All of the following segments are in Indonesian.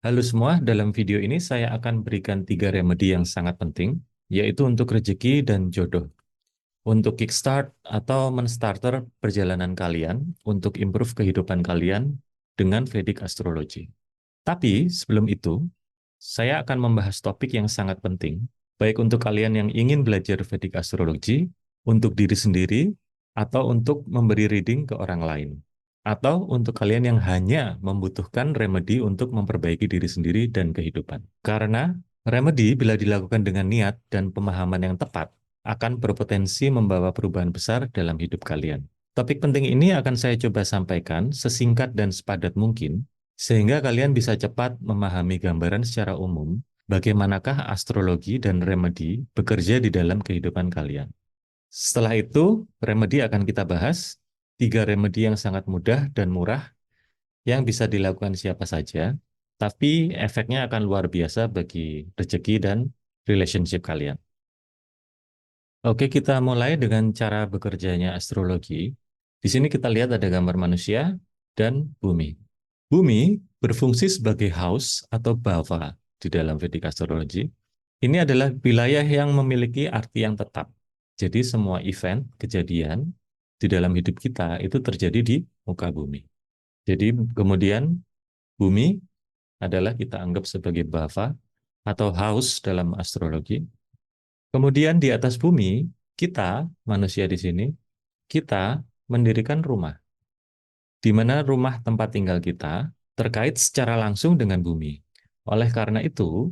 Halo semua, dalam video ini saya akan berikan 3 remedi yang sangat penting, yaitu untuk rezeki dan jodoh. Untuk kickstart atau menstarter perjalanan kalian, untuk improve kehidupan kalian dengan Vedic Astrology. Tapi sebelum itu, saya akan membahas topik yang sangat penting, baik untuk kalian yang ingin belajar Vedic Astrology, untuk diri sendiri, atau untuk memberi reading ke orang lain. Atau untuk kalian yang hanya membutuhkan remedi untuk memperbaiki diri sendiri dan kehidupan. Karena remedi bila dilakukan dengan niat dan pemahaman yang tepat, akan berpotensi membawa perubahan besar dalam hidup kalian. Topik penting ini akan saya coba sampaikan sesingkat dan sepadat mungkin, sehingga kalian bisa cepat memahami gambaran secara umum bagaimanakah astrologi dan remedi bekerja di dalam kehidupan kalian. Setelah itu, remedi akan kita bahas, 3 remedi yang sangat mudah dan murah yang bisa dilakukan siapa saja, tapi efeknya akan luar biasa bagi rezeki dan relationship kalian. Oke, kita mulai dengan cara bekerjanya astrologi. Di sini kita lihat ada gambar manusia dan bumi. Bumi berfungsi sebagai house atau bhava di dalam Vedic Astrology. Ini adalah wilayah yang memiliki arti yang tetap. Jadi semua event, kejadian di dalam hidup kita itu terjadi di muka bumi. Jadi kemudian bumi adalah kita anggap sebagai bhava atau house dalam astrologi. Kemudian di atas bumi, kita, manusia di sini, kita mendirikan rumah, di mana rumah tempat tinggal kita terkait secara langsung dengan bumi. Oleh karena itu,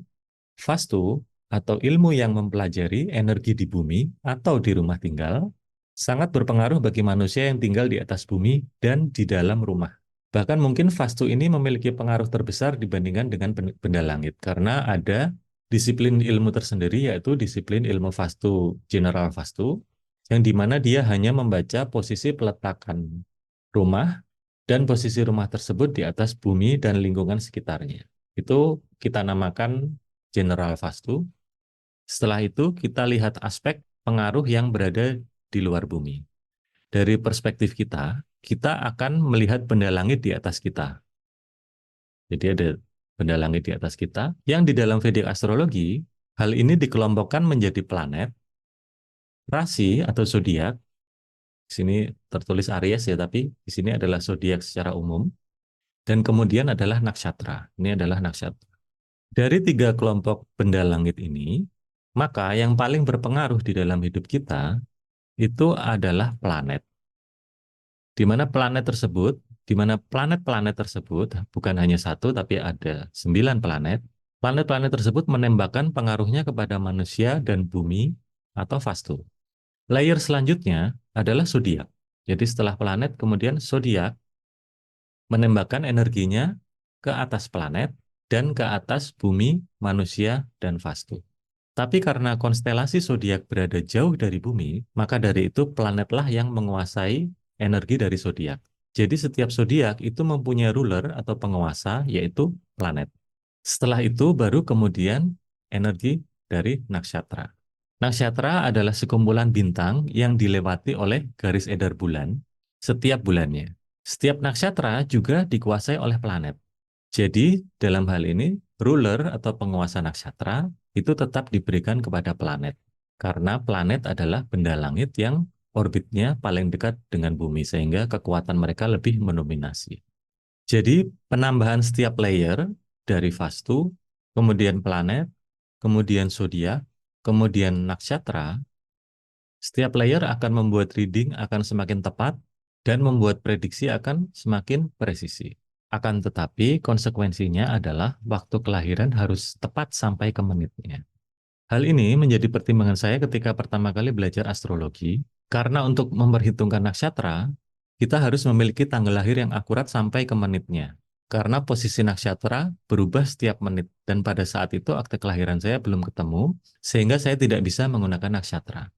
Vastu atau ilmu yang mempelajari energi di bumi atau di rumah tinggal sangat berpengaruh bagi manusia yang tinggal di atas bumi dan di dalam rumah. Bahkan mungkin Vastu ini memiliki pengaruh terbesar dibandingkan dengan benda langit karena ada disiplin ilmu tersendiri yaitu disiplin ilmu Vastu, General Vastu, yang dimana dia hanya membaca posisi peletakan rumah dan posisi rumah tersebut di atas bumi dan lingkungan sekitarnya. Itu kita namakan General Vastu. Setelah itu kita lihat aspek pengaruh yang berada di luar bumi. Dari perspektif kita, kita akan melihat benda langit di atas kita. Jadi ada benda langit di atas kita, yang di dalam Vedic Astrologi, hal ini dikelompokkan menjadi planet, rasi atau zodiak. Di sini tertulis Aries ya, tapi di sini adalah zodiak secara umum. Dan kemudian adalah nakshatra. Ini adalah nakshatra. Dari 3 kelompok benda langit ini, maka yang paling berpengaruh di dalam hidup kita itu adalah planet. Di mana planet-planet tersebut bukan hanya satu, tapi ada 9 planet. Planet-planet tersebut menembakkan pengaruhnya kepada manusia dan bumi atau vastu. Layer selanjutnya adalah zodiak. Jadi setelah planet, kemudian zodiak menembakkan energinya ke atas planet dan ke atas bumi, manusia, dan vastu. Tapi karena konstelasi zodiak berada jauh dari bumi, maka dari itu planetlah yang menguasai energi dari zodiak. Jadi setiap zodiak itu mempunyai ruler atau penguasa, yaitu planet. Setelah itu baru kemudian energi dari nakshatra. Nakshatra adalah sekumpulan bintang yang dilewati oleh garis edar bulan setiap bulannya. Setiap nakshatra juga dikuasai oleh planet. Jadi, dalam hal ini, ruler atau penguasa nakshatra itu tetap diberikan kepada planet. Karena planet adalah benda langit yang orbitnya paling dekat dengan bumi, sehingga kekuatan mereka lebih mendominasi. Jadi, penambahan setiap layer dari vastu, kemudian planet, kemudian zodiak, kemudian nakshatra, setiap layer akan membuat reading akan semakin tepat dan membuat prediksi akan semakin presisi. Akan tetapi konsekuensinya adalah waktu kelahiran harus tepat sampai ke menitnya. Hal ini menjadi pertimbangan saya ketika pertama kali belajar astrologi, karena untuk memperhitungkan nakshatra, kita harus memiliki tanggal lahir yang akurat sampai ke menitnya. Karena posisi nakshatra berubah setiap menit, dan pada saat itu akte kelahiran saya belum ketemu, sehingga saya tidak bisa menggunakan nakshatra.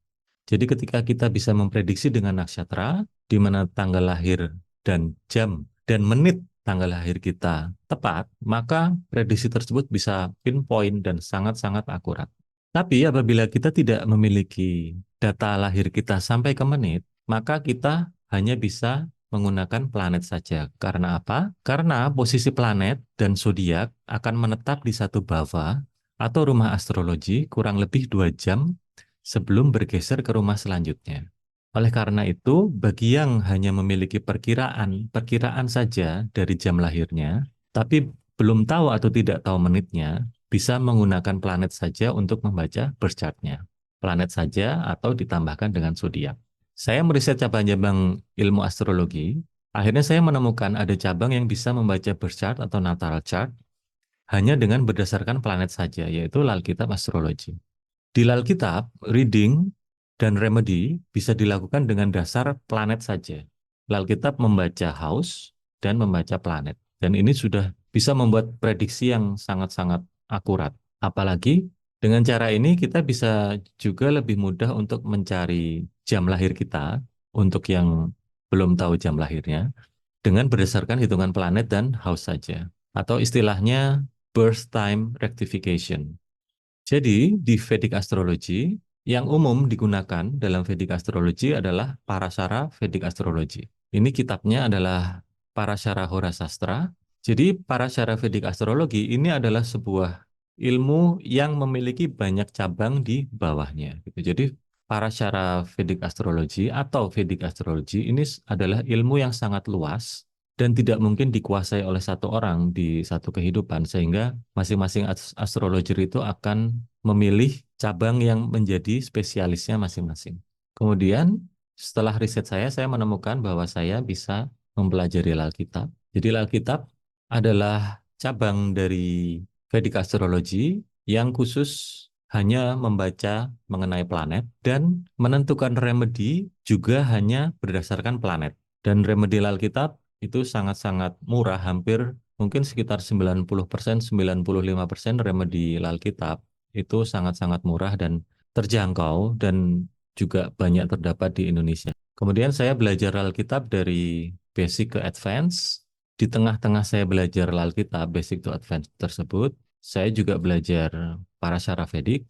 Jadi ketika kita bisa memprediksi dengan nakshatra, di mana tanggal lahir dan jam dan menit tanggal lahir kita tepat, maka prediksi tersebut bisa pinpoint dan sangat-sangat akurat. Tapi apabila kita tidak memiliki data lahir kita sampai ke menit, maka kita hanya bisa menggunakan planet saja. Karena apa? Karena posisi planet dan zodiak akan menetap di satu bava atau rumah astrologi kurang lebih 2 jam sebelum bergeser ke rumah selanjutnya. Oleh karena itu, bagi yang hanya memiliki perkiraan saja dari jam lahirnya, tapi belum tahu atau tidak tahu menitnya, bisa menggunakan planet saja untuk membaca birth chart-nya. Planet saja atau ditambahkan dengan zodiak. Saya meriset cabang-cabang ilmu astrologi, akhirnya saya menemukan ada cabang yang bisa membaca birth chart atau natal chart hanya dengan berdasarkan planet saja, yaitu Lalkitab Astrologi. Di Lalkitab, reading dan remedy bisa dilakukan dengan dasar planet saja. Lalkitab membaca house dan membaca planet. Dan ini sudah bisa membuat prediksi yang sangat-sangat akurat. Apalagi dengan cara ini kita bisa juga lebih mudah untuk mencari jam lahir kita untuk yang belum tahu jam lahirnya dengan berdasarkan hitungan planet dan house saja. Atau istilahnya birth time rectification. Jadi, di Vedic Astrology, yang umum digunakan dalam Vedic Astrology adalah Parashara Vedic Astrology. Ini kitabnya adalah Parashara Hora Sastra. Jadi, Parashara Vedic Astrology ini adalah sebuah ilmu yang memiliki banyak cabang di bawahnya. Jadi, Parashara Vedic Astrology atau Vedic Astrology ini adalah ilmu yang sangat luas dan tidak mungkin dikuasai oleh satu orang di satu kehidupan, sehingga masing-masing astrologer itu akan memilih cabang yang menjadi spesialisnya masing-masing. Kemudian setelah riset saya menemukan bahwa saya bisa mempelajari Lalkitab. Jadi Lalkitab adalah cabang dari Vedic Astrology yang khusus hanya membaca mengenai planet dan menentukan remedi juga hanya berdasarkan planet. Dan remedi Lalkitab itu sangat-sangat murah, hampir mungkin sekitar 90%, 95% remedi Lalkitab itu sangat-sangat murah dan terjangkau dan juga banyak terdapat di Indonesia. Kemudian saya belajar Alkitab dari basic ke advance. Di tengah-tengah saya belajar Alkitab basic to advance tersebut, saya juga belajar Parashara Vedic.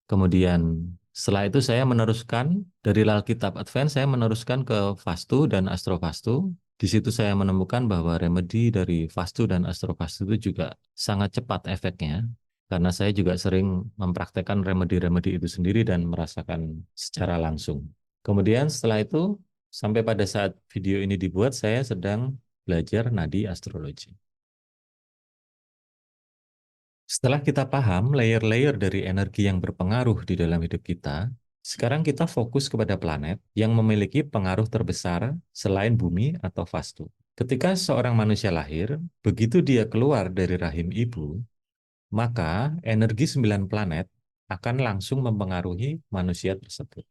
Kemudian setelah itu saya meneruskan dari Alkitab advance, saya meneruskan ke Vastu dan Astrovastu. Di situ saya menemukan bahwa remedi dari Vastu dan Astrovastu itu juga sangat cepat efeknya, karena saya juga sering mempraktekkan remedi-remedi itu sendiri dan merasakan secara langsung. Kemudian setelah itu, sampai pada saat video ini dibuat, saya sedang belajar nadi astrologi. Setelah kita paham layer-layer dari energi yang berpengaruh di dalam hidup kita, sekarang kita fokus kepada planet yang memiliki pengaruh terbesar selain bumi atau vastu. Ketika seorang manusia lahir, begitu dia keluar dari rahim ibu, maka energi 9 planet akan langsung mempengaruhi manusia tersebut.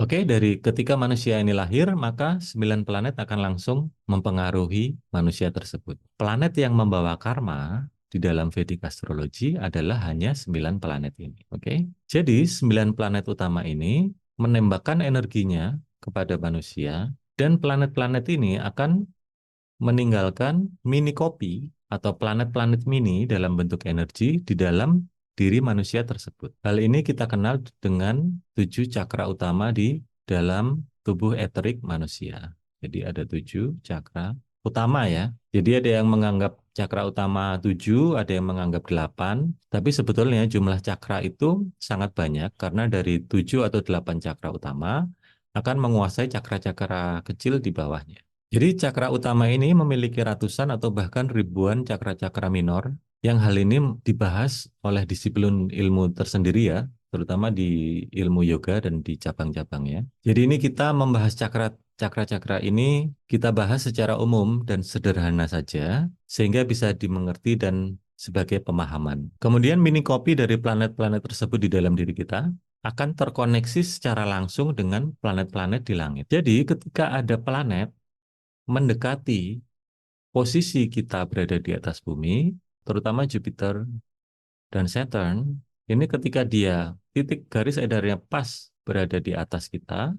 Oke, dari ketika manusia ini lahir, maka 9 planet akan langsung mempengaruhi manusia tersebut. Planet yang membawa karma di dalam Vedic Astrology adalah hanya 9 planet ini. Oke, jadi 9 planet utama ini menembakkan energinya kepada manusia, dan planet-planet ini akan meninggalkan mini kopi atau planet-planet mini dalam bentuk energi di dalam diri manusia tersebut. Hal ini kita kenal dengan 7 cakra utama di dalam tubuh eterik manusia. Jadi ada 7 cakra utama ya. Jadi ada yang menganggap cakra utama 7, ada yang menganggap 8, tapi sebetulnya jumlah cakra itu sangat banyak karena dari 7 atau 8 cakra utama akan menguasai cakra-cakra kecil di bawahnya. Jadi cakra utama ini memiliki ratusan atau bahkan ribuan cakra-cakra minor, yang hal ini dibahas oleh disiplin ilmu tersendiri ya, terutama di ilmu yoga dan di cabang-cabangnya. Jadi ini kita membahas cakra-cakra ini, kita bahas secara umum dan sederhana saja, sehingga bisa dimengerti dan sebagai pemahaman. Kemudian mini kopi dari planet-planet tersebut di dalam diri kita akan terkoneksi secara langsung dengan planet-planet di langit. Jadi ketika ada planet mendekati posisi kita berada di atas bumi, terutama Jupiter dan Saturn, ini ketika dia titik garis edarnya pas berada di atas kita,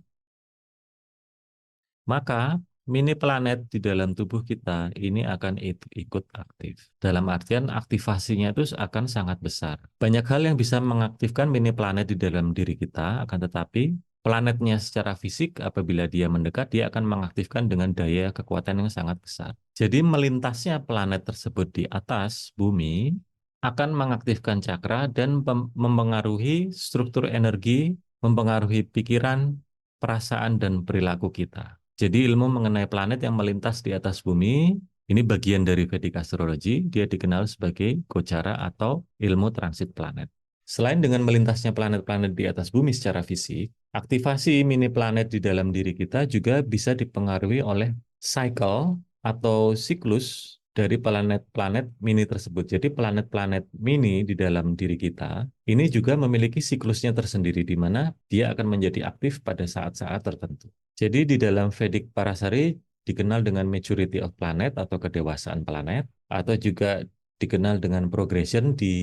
maka mini planet di dalam tubuh kita ini akan ikut aktif. Dalam artian aktivasinya itu akan sangat besar. Banyak hal yang bisa mengaktifkan mini planet di dalam diri kita, akan tetapi planetnya secara fisik, apabila dia mendekat, dia akan mengaktifkan dengan daya kekuatan yang sangat besar. Jadi melintasnya planet tersebut di atas bumi akan mengaktifkan cakra dan mempengaruhi struktur energi, mempengaruhi pikiran, perasaan, dan perilaku kita. Jadi ilmu mengenai planet yang melintas di atas bumi, ini bagian dari Vedic Astrology, dia dikenal sebagai Gochara atau ilmu transit planet. Selain dengan melintasnya planet-planet di atas bumi secara fisik, aktivasi mini planet di dalam diri kita juga bisa dipengaruhi oleh cycle atau siklus dari planet-planet mini tersebut. Jadi planet-planet mini di dalam diri kita ini juga memiliki siklusnya tersendiri di mana dia akan menjadi aktif pada saat-saat tertentu. Jadi di dalam Vedic Parasari dikenal dengan maturity of planet atau kedewasaan planet, atau juga dikenal dengan progression di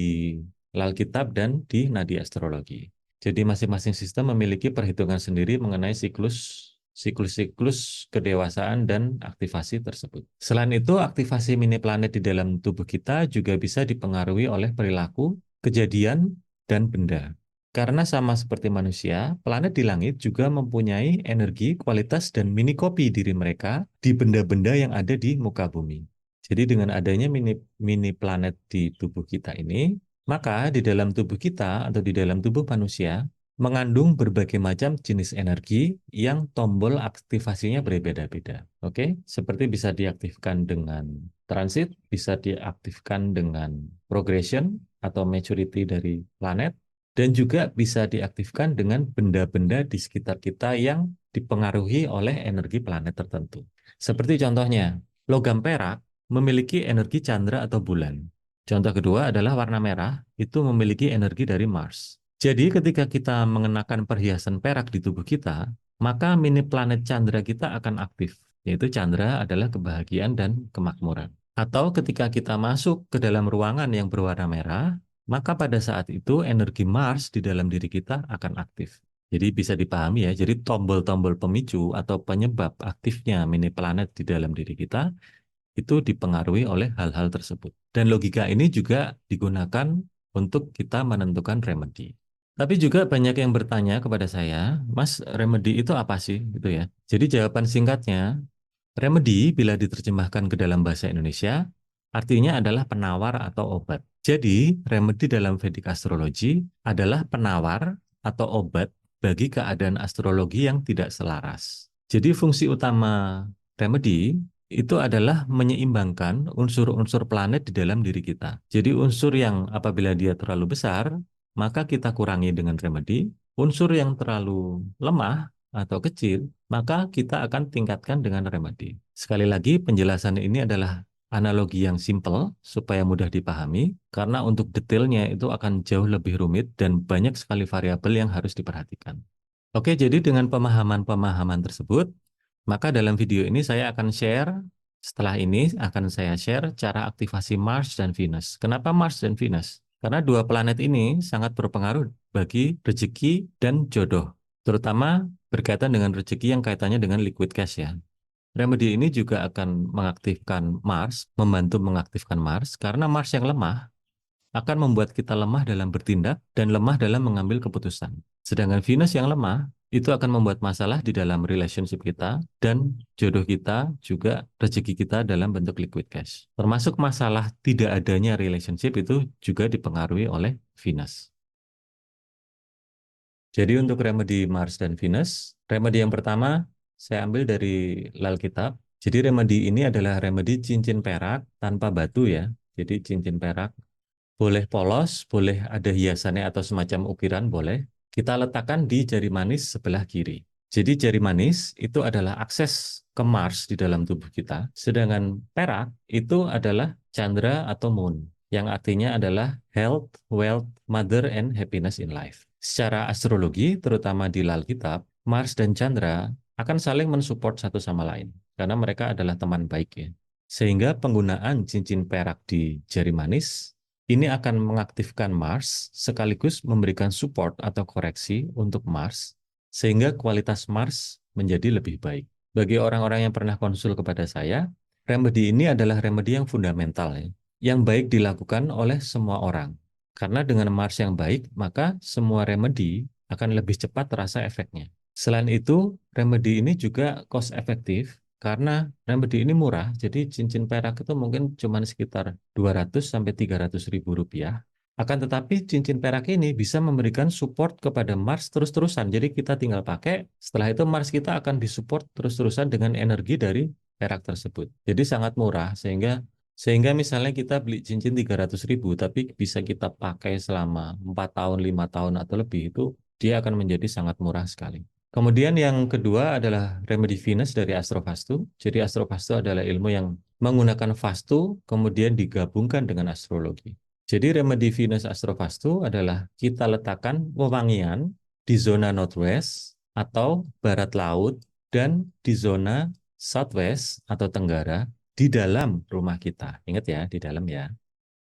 Alkitab dan di nadi astrologi. Jadi masing-masing sistem memiliki perhitungan sendiri mengenai siklus kedewasaan dan aktivasi tersebut. Selain itu, aktivasi mini planet di dalam tubuh kita juga bisa dipengaruhi oleh perilaku, kejadian, dan benda. Karena sama seperti manusia, planet di langit juga mempunyai energi, kualitas, dan mini kopi diri mereka di benda-benda yang ada di muka bumi. Jadi dengan adanya mini planet di tubuh kita ini, maka di dalam tubuh kita atau di dalam tubuh manusia mengandung berbagai macam jenis energi yang tombol aktivasinya berbeda-beda. Oke, seperti bisa diaktifkan dengan transit, bisa diaktifkan dengan progression atau maturity dari planet, dan juga bisa diaktifkan dengan benda-benda di sekitar kita yang dipengaruhi oleh energi planet tertentu. Seperti contohnya, logam perak memiliki energi candra atau bulan. Contoh kedua adalah warna merah, itu memiliki energi dari Mars. Jadi ketika kita mengenakan perhiasan perak di tubuh kita, maka mini planet Chandra kita akan aktif, yaitu Chandra adalah kebahagiaan dan kemakmuran. Atau ketika kita masuk ke dalam ruangan yang berwarna merah, maka pada saat itu energi Mars di dalam diri kita akan aktif. Jadi bisa dipahami ya, jadi tombol-tombol pemicu atau penyebab aktifnya mini planet di dalam diri kita itu dipengaruhi oleh hal-hal tersebut. Dan logika ini juga digunakan untuk kita menentukan remedi. Tapi juga banyak yang bertanya kepada saya, Mas, remedi itu apa sih? Gitu ya. Jadi jawaban singkatnya, remedi bila diterjemahkan ke dalam bahasa Indonesia, artinya adalah penawar atau obat. Jadi, remedi dalam Vedic Astrology adalah penawar atau obat bagi keadaan astrologi yang tidak selaras. Jadi, fungsi utama remedi itu adalah menyeimbangkan unsur-unsur planet di dalam diri kita. Jadi, unsur yang apabila dia terlalu besar, maka kita kurangi dengan remedi. Unsur yang terlalu lemah atau kecil, maka kita akan tingkatkan dengan remedi. Sekali lagi, penjelasan ini adalah analogi yang simple supaya mudah dipahami, karena untuk detailnya itu akan jauh lebih rumit dan banyak sekali variabel yang harus diperhatikan. Oke, jadi dengan pemahaman-pemahaman tersebut, maka dalam video ini saya akan share, setelah ini akan saya share cara aktivasi Mars dan Venus. Kenapa Mars dan Venus? Karena dua planet ini sangat berpengaruh bagi rezeki dan jodoh, terutama berkaitan dengan rezeki yang kaitannya dengan liquid cash ya. Remedi ini juga akan mengaktifkan Mars, membantu mengaktifkan Mars, karena Mars yang lemah akan membuat kita lemah dalam bertindak dan lemah dalam mengambil keputusan. Sedangkan Venus yang lemah itu akan membuat masalah di dalam relationship kita dan jodoh kita, juga rezeki kita dalam bentuk liquid cash. Termasuk masalah tidak adanya relationship itu juga dipengaruhi oleh Venus. Jadi untuk remedi Mars dan Venus, remedi yang pertama saya ambil dari Alkitab. Jadi remedi ini adalah remedi cincin perak tanpa batu ya. Jadi cincin perak boleh polos, boleh ada hiasannya atau semacam ukiran, boleh. Kita letakkan di jari manis sebelah kiri. Jadi jari manis itu adalah akses ke Mars di dalam tubuh kita. Sedangkan perak itu adalah Chandra atau Moon, yang artinya adalah health, wealth, mother, and happiness in life. Secara astrologi, terutama di Alkitab, Mars dan Chandra akan saling mensupport satu sama lain, karena mereka adalah teman baik ya. Sehingga penggunaan cincin perak di jari manis ini akan mengaktifkan Mars sekaligus memberikan support atau koreksi untuk Mars sehingga kualitas Mars menjadi lebih baik. Bagi orang-orang yang pernah konsul kepada saya, remedi ini adalah remedi yang fundamental ya, yang baik dilakukan oleh semua orang. Karena dengan Mars yang baik, maka semua remedi akan lebih cepat terasa efeknya. Selain itu, remedi ini juga cost efektif karena remedi ini murah. Jadi cincin perak itu mungkin cuma sekitar 200 sampai 300 ribu rupiah. Akan tetapi cincin perak ini bisa memberikan support kepada Mars terus-terusan. Jadi kita tinggal pakai, setelah itu Mars kita akan disupport terus-terusan dengan energi dari perak tersebut. Jadi sangat murah sehingga misalnya kita beli cincin 300 ribu tapi bisa kita pakai selama 4 tahun, 5 tahun atau lebih, itu dia akan menjadi sangat murah sekali. Kemudian yang kedua adalah remedi Venus dari Astrovastu. Jadi Astrovastu adalah ilmu yang menggunakan vastu kemudian digabungkan dengan astrologi. Jadi remedi Venus Astrovastu adalah kita letakkan wewangian di zona northwest atau barat laut dan di zona southwest atau tenggara di dalam rumah kita. Ingat ya, di dalam ya.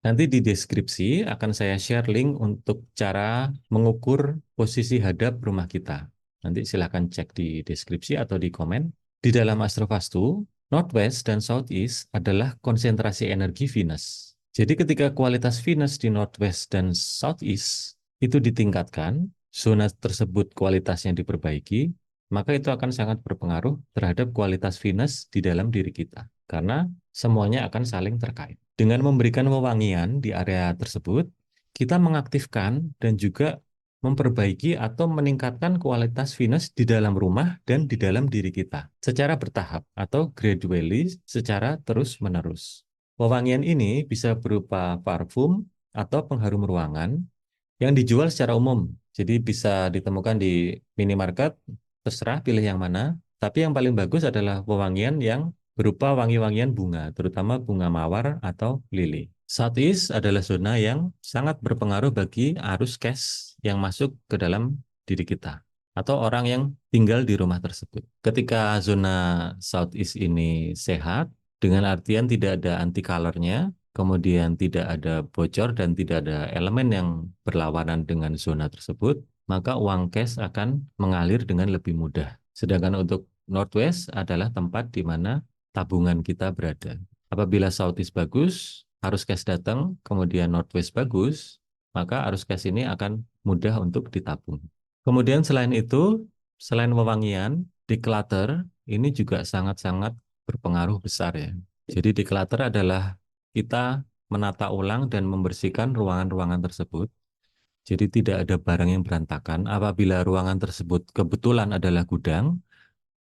Nanti di deskripsi akan saya share link untuk cara mengukur posisi hadap rumah kita. Nanti silahkan cek di deskripsi atau di komen. Di dalam Astrovastu, Northwest dan Southeast adalah konsentrasi energi Venus. Jadi ketika kualitas Venus di Northwest dan Southeast itu ditingkatkan, zona tersebut kualitasnya diperbaiki, maka itu akan sangat berpengaruh terhadap kualitas Venus di dalam diri kita. Karena semuanya akan saling terkait. Dengan memberikan wewangian di area tersebut, kita mengaktifkan dan juga memperbaiki atau meningkatkan kualitas Venus di dalam rumah dan di dalam diri kita secara bertahap atau gradually secara terus-menerus. Wewangian ini bisa berupa parfum atau pengharum ruangan yang dijual secara umum. Jadi bisa ditemukan di minimarket, terserah pilih yang mana. Tapi yang paling bagus adalah wewangian yang berupa wangi-wangian bunga, terutama bunga mawar atau lili. Southeast adalah zona yang sangat berpengaruh bagi arus cash yang masuk ke dalam diri kita atau orang yang tinggal di rumah tersebut. Ketika zona Southeast ini sehat, dengan artian tidak ada anti colornya, kemudian tidak ada bocor dan tidak ada elemen yang berlawanan dengan zona tersebut, maka uang cash akan mengalir dengan lebih mudah. Sedangkan untuk Northwest adalah tempat di mana tabungan kita berada. Apabila Southeast bagus, arus cash datang, kemudian Northwest bagus, maka arus cash ini akan mudah untuk ditabung. Kemudian selain itu, selain wewangian, declutter ini juga sangat-sangat berpengaruh besar ya. Jadi declutter adalah kita menata ulang dan membersihkan ruangan-ruangan tersebut. Jadi tidak ada barang yang berantakan. Apabila ruangan tersebut kebetulan adalah gudang,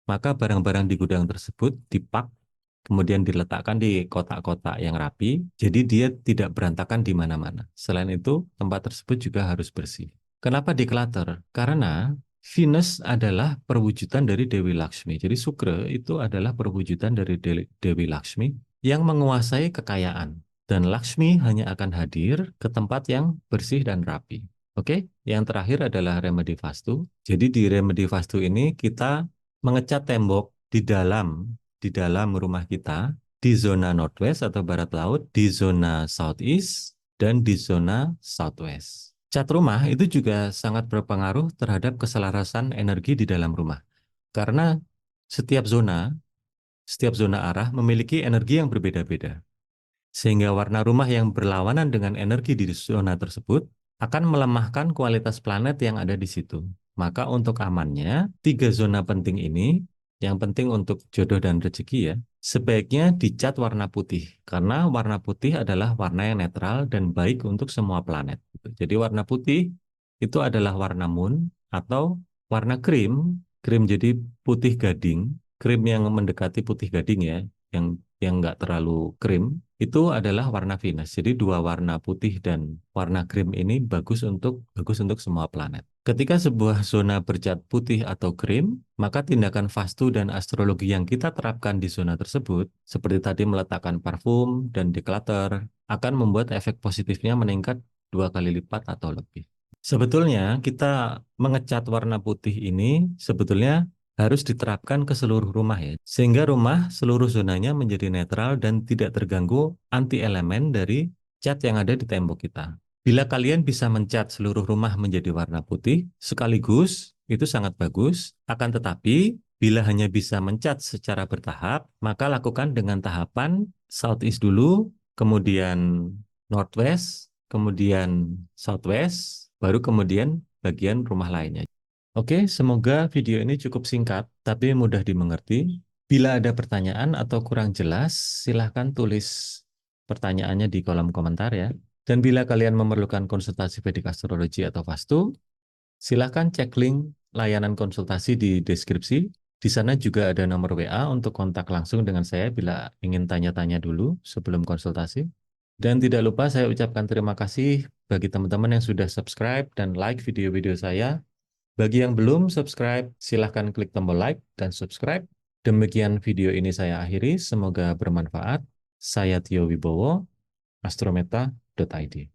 maka barang-barang di gudang tersebut dipak, kemudian diletakkan di kotak-kotak yang rapi, jadi dia tidak berantakan di mana-mana. Selain itu, tempat tersebut juga harus bersih. Kenapa declutter? Karena Venus adalah perwujudan dari Dewi Lakshmi. Jadi Sukra itu adalah perwujudan dari Dewi Lakshmi yang menguasai kekayaan. Dan Lakshmi hanya akan hadir ke tempat yang bersih dan rapi. Oke, yang terakhir adalah remedi vastu. Jadi di remedi vastu ini kita mengecat tembok di dalam rumah kita, di zona northwest atau barat laut, di zona southeast, dan di zona southwest. Cat rumah itu juga sangat berpengaruh terhadap keselarasan energi di dalam rumah. Karena setiap zona arah memiliki energi yang berbeda-beda. Sehingga warna rumah yang berlawanan dengan energi di zona tersebut akan melemahkan kualitas planet yang ada di situ. Maka untuk amannya, 3 zona penting ini, yang penting untuk jodoh dan rezeki ya, sebaiknya dicat warna putih. Karena warna putih adalah warna yang netral dan baik untuk semua planet. Jadi warna putih itu adalah warna moon atau warna krim. Krim jadi putih gading, krim yang mendekati putih gading ya, yang nggak terlalu krim, itu adalah warna Venus. Jadi dua warna putih dan warna krim ini bagus untuk semua planet. Ketika sebuah zona bercat putih atau krim, maka tindakan vastu dan astrologi yang kita terapkan di zona tersebut, seperti tadi meletakkan parfum dan declutter, akan membuat efek positifnya meningkat 2 kali lipat atau lebih. Sebetulnya kita mengecat warna putih ini sebetulnya harus diterapkan ke seluruh rumah ya. Sehingga rumah seluruh zonanya menjadi netral dan tidak terganggu anti elemen dari cat yang ada di tembok kita. Bila kalian bisa mencat seluruh rumah menjadi warna putih sekaligus, itu sangat bagus. Akan tetapi, bila hanya bisa mencat secara bertahap, maka lakukan dengan tahapan Southeast dulu, kemudian Northwest, kemudian Southwest, baru kemudian bagian rumah lainnya. Oke, semoga video ini cukup singkat tapi mudah dimengerti. Bila ada pertanyaan atau kurang jelas, silahkan tulis pertanyaannya di kolom komentar ya. Dan bila kalian memerlukan konsultasi Vedic Astrology atau Vastu, silahkan cek link layanan konsultasi di deskripsi. Di sana juga ada nomor WA untuk kontak langsung dengan saya bila ingin tanya-tanya dulu sebelum konsultasi. Dan tidak lupa saya ucapkan terima kasih bagi teman-teman yang sudah subscribe dan like video-video saya. Bagi yang belum subscribe, silahkan klik tombol like dan subscribe. Demikian video ini saya akhiri, semoga bermanfaat. Saya Tio Wibowo, astrometa.id.